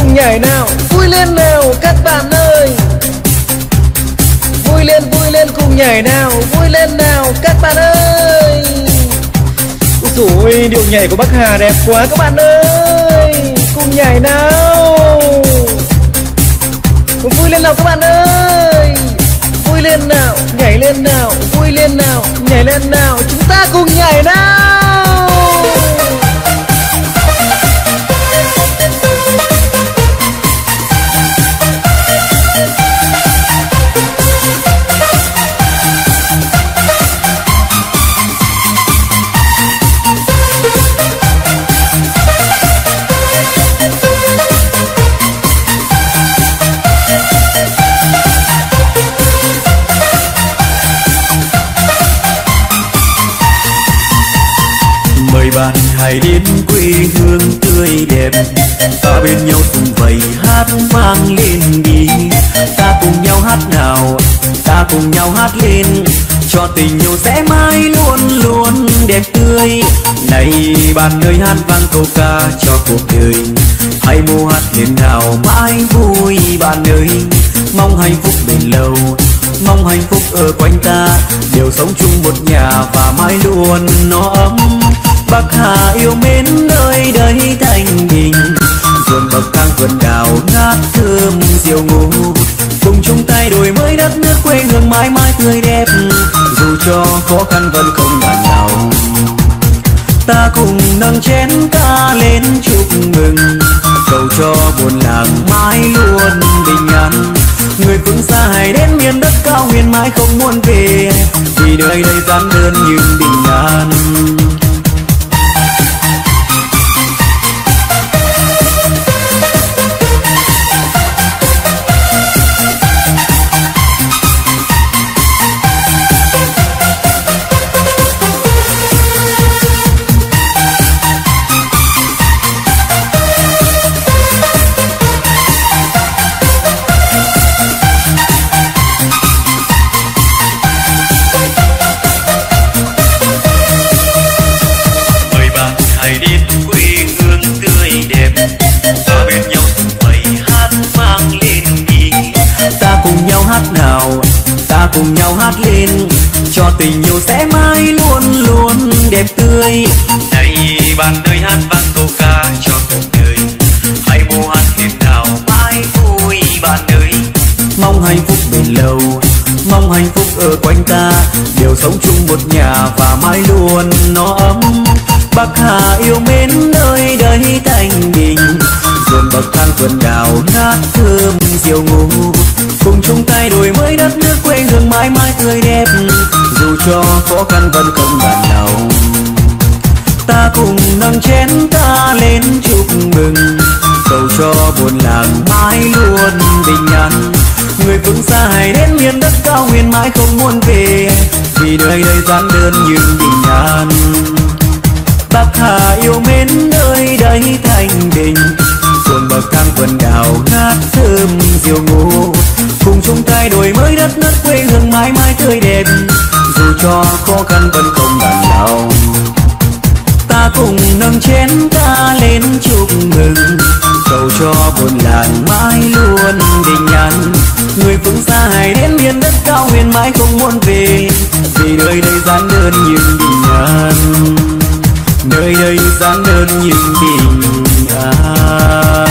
cùng nhảy nào, vui lên nào các bạn ơi. Vui lên cùng nhảy nào, vui lên nào các bạn ơi. Ôi dồi ôi, điệu nhảy của bác Hà đẹp quá các bạn ơi. Cùng nhảy nào. Vui lên nào các bạn ơi. Vui lên nào, nhảy lên nào, vui lên nào, nhảy lên nào. Chúng ta cùng nhảy nào. 10 bạn hãy đến quê hương tươi đẹp, ta bên nhau cùng vầy hát vang lên đi. Ta cùng nhau hát nào, ta cùng nhau hát lên, cho tình yêu sẽ mãi luôn luôn đẹp tươi. Này bạn ơi, hát vang câu ca cho cuộc đời, hãy mô hát lên nào mãi vui bạn ơi. Mong hạnh phúc bền lâu, mong hạnh phúc ở quanh ta, đều sống chung một nhà và mãi luôn nó ấm. Bác Hà yêu mến nơi đây thanh bình, ruộng bậc thang vườn đào ngát thơm diều ngủ, cùng chung tay đổi mới đất nước quê hương mãi mãi tươi đẹp. Dù cho khó khăn vẫn không nản lòng, ta cùng nâng chén ca lên chúc mừng, cầu cho buồn làng mãi luôn bình an. Người phương xa hãy đến miền đất cao nguyên mãi không muốn về, vì nơi đây giản đơn nhưng bình an. Nào ta cùng nhau hát lên, cho tình yêu sẽ mãi luôn luôn đẹp tươi. Này bạn ơi, hát vang câu ca cho cuộc đời, hãy mô hát lên nào mãi vui bạn ơi. Mong hạnh phúc bền lâu, mong hạnh phúc ở quanh ta, đều sống chung một nhà và mãi luôn nó ấm. Bác Hà yêu mến nơi đây thanh bình, ruộng bậc thang vườn đào ngát thơm diều ngủ, cùng chung tay đổi mới đất nước quê hương mãi mãi tươi đẹp. Dù cho khó khăn vẫn không nản lòng, ta cùng nâng chén ca lên chúc mừng, cầu cho buồn làng mãi luôn bình an. Người phương xa hãy đến miền đất cao nguyên mãi không muốn về, vì nơi đây giản đơn nhưng bình an. Bác Hà yêu mến nơi đây thanh bình, ruộng bậc thang vườn đào ngát thơm diều ngủ, cùng chung tay đổi mới đất nước quê hương mãi mãi tươi đẹp. Dù cho khó khăn vẫn không nản lòng, ta cùng nâng chén ca lên chúc mừng, cầu cho buồn làng mãi luôn bình an. Người phương xa hãy đến miền đất cao nguyên mãi không muốn về, vì nơi đây giản đơn nhưng bình an, nơi đây giản đơn nhưng bình an.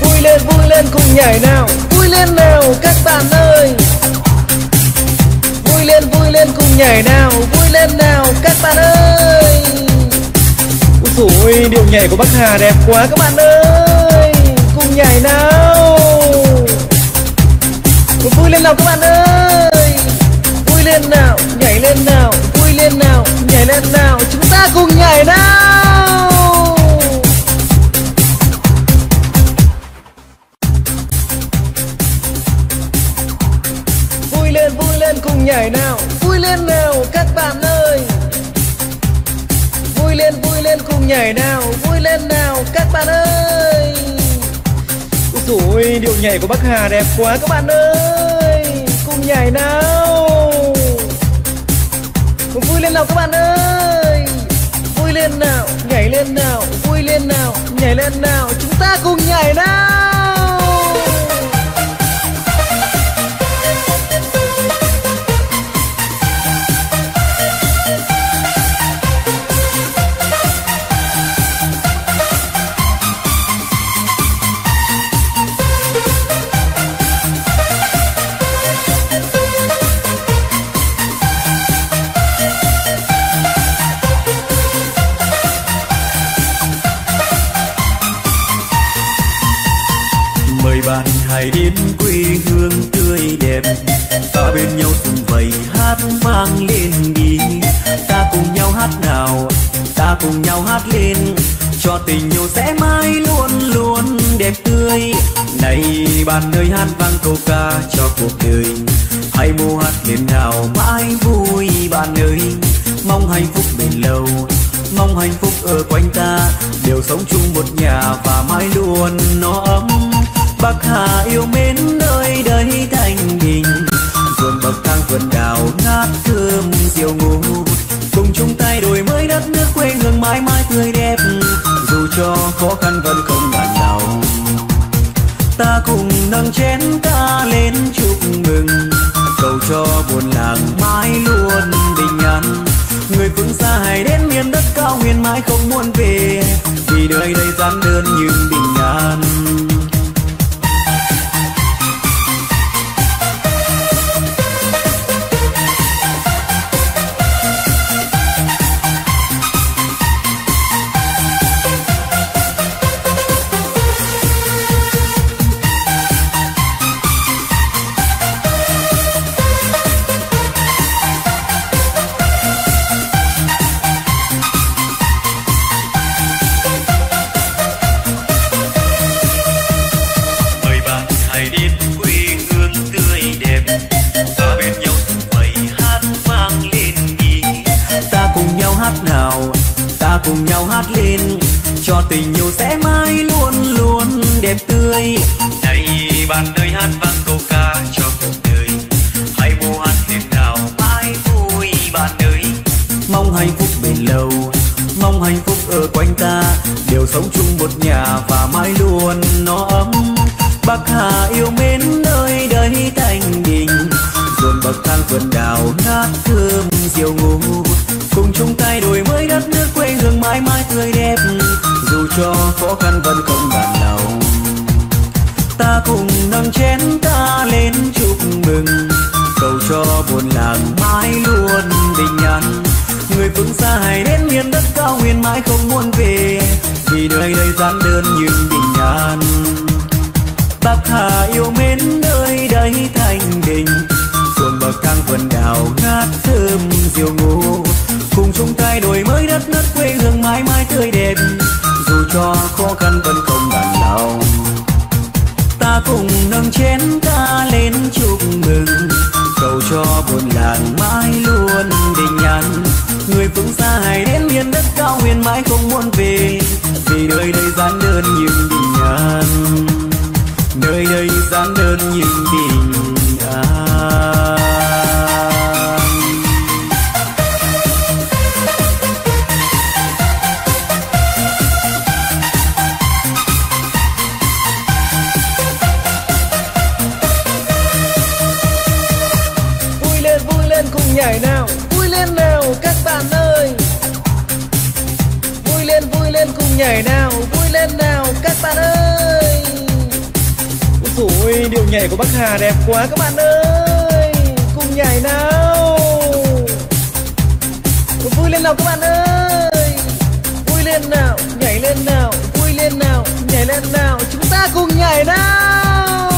Vui lên cùng nhảy nào, vui lên nào các bạn ơi. Vui lên cùng nhảy nào, vui lên nào các bạn ơi. Ôi dồi ôi, điệu nhảy của bác Hà đẹp quá các bạn ơi. Cùng nhảy nào. Vui lên nào các bạn ơi. Vui lên nào, nhảy lên nào, vui lên nào, nhảy lên nào. Chúng ta cùng nhảy nào. Vui lên cùng nhảy nào, vui lên nào các bạn ơi. Vui lên cùng nhảy nào, vui lên nào các bạn ơi. Ôi Ôi điệu nhảy của Bắc Hà đẹp quá các bạn ơi, cùng nhảy nào. Vui lên nào các bạn ơi, vui lên nào, nhảy lên nào, vui lên nào, nhảy lên nào, chúng ta cùng nhảy nào. 10 bạn hãy đến quê hương tươi đẹp, ta bên nhau sum vầy hát vang lên đi. Ta cùng nhau hát nào, ta cùng nhau hát lên, cho tình yêu sẽ mãi luôn luôn đẹp tươi. Này bạn ơi hát vang câu ca cho cuộc đời, hãy mua hát lên nào mãi vui bạn ơi. Mong hạnh phúc bền lâu, mong hạnh phúc ở quanh ta, đều sống chung một nhà và mãi luôn nó ấm. Bắc Hà yêu mến nơi đây thanh bình, ruộng bậc thang vườn đào ngát thơm diệu ngủ. Cùng chung tay đổi mới đất nước quê hương mãi mãi tươi đẹp, dù cho khó khăn vẫn không nản lòng. Ta cùng nâng chén ca lên chúc mừng, cầu cho buồn làng mãi luôn bình an. Người phương xa hãy đến miền đất cao nguyên mãi không muốn về, vì nơi đây gian đơn nhưng bình an. Ta cùng nhau hát lên, cho tình yêu sẽ mãi luôn luôn đẹp tươi. Này bạn ơi hát vang câu ca cho cuộc đời, hãy mua hát lên nào mãi vui bạn ơi. Mong hạnh phúc bền lâu, mong hạnh phúc ở quanh ta, đều sống chung một nhà và mãi luôn nó ấm. Bắc Hà yêu mến nơi đây thanh bình, ruộng bậc thang vườn đào ngát thơm diệu ngủ. Cùng chung tay đổi mới đất nước quê hương mãi mãi tươi đẹp, dù cho khó khăn vẫn không nản lòng. Ta cùng nâng chén ta lên chúc mừng, cầu cho buồn làng mãi luôn bình an. Người phương xa hãy đến miền đất cao nguyên mãi không muốn về, vì nơi đây gian đơn nhưng bình an. Bắc Hà yêu mến nơi đây thanh bình, ruộng bậc thang vườn đào ngát thơm diệu ngủ. Cùng chung tay đổi mới đất nước quê hương mãi mãi tươi đẹp, dù cho khó khăn vẫn không nản lòng. Ta cùng nâng chén ta lên chúc mừng, cầu cho buồn làng mãi luôn bình an. Người phương xa hãy đến miền đất cao nguyên mãi không muốn về, vì nơi đây gian đơn nhưng bình an. Nơi đây gian đơn nhưng bình an. Cùng nhảy nào, vui lên nào các bạn ơi. Vui lên cùng nhảy nào, vui lên nào các bạn ơi. Ôi điệu nhảy của Bắc Hà đẹp quá các bạn ơi, cùng nhảy nào. Vui lên nào các bạn ơi, vui lên nào, nhảy lên nào, vui lên nào, nhảy lên nào, chúng ta cùng nhảy nào.